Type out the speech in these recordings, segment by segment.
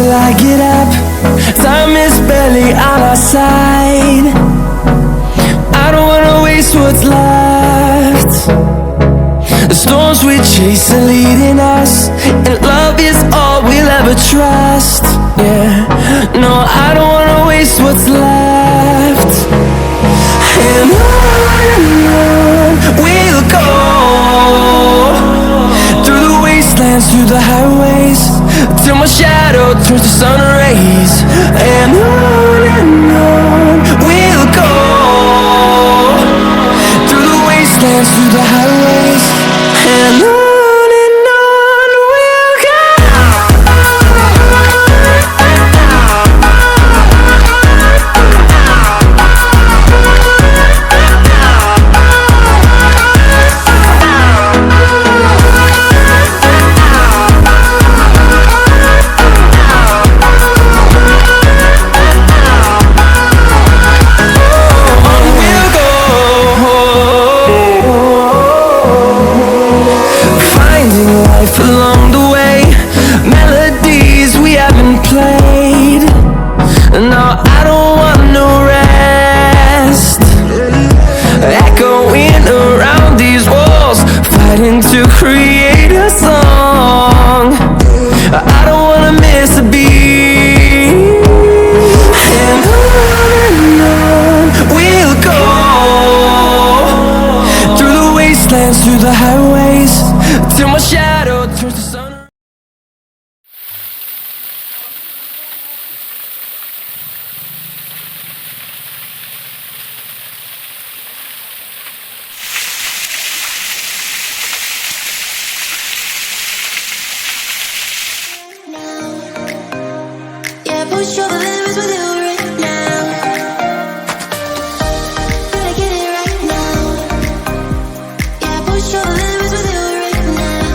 till I get up. Time is barely on our side. I don't wanna waste what's left. The storms we chase are leading us, and love is all we'll ever trust. Yeah, no, I don't wanna waste what's left. And on we'll go, through the wastelands, through the highways, till my shadow turns to sun rays. And on we'll go, through the wastelands, through the highways, and on we'll go. Along the way, melodies we haven't played. No, I don't want no rest. Echoing around these walls, fighting to create a song. I don't wanna miss a beat. And on we'll go, through the wastelands, through the highways, till my shadow turns to sun. Yeah, push over limits with you right now. Gotta get it right now. Yeah, push over limits with you right now.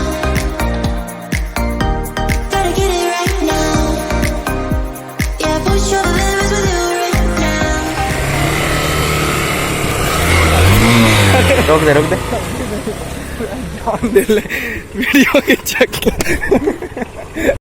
Gotta get it right now. Yeah, push over limits with you right now. रोक दे video के चक्कर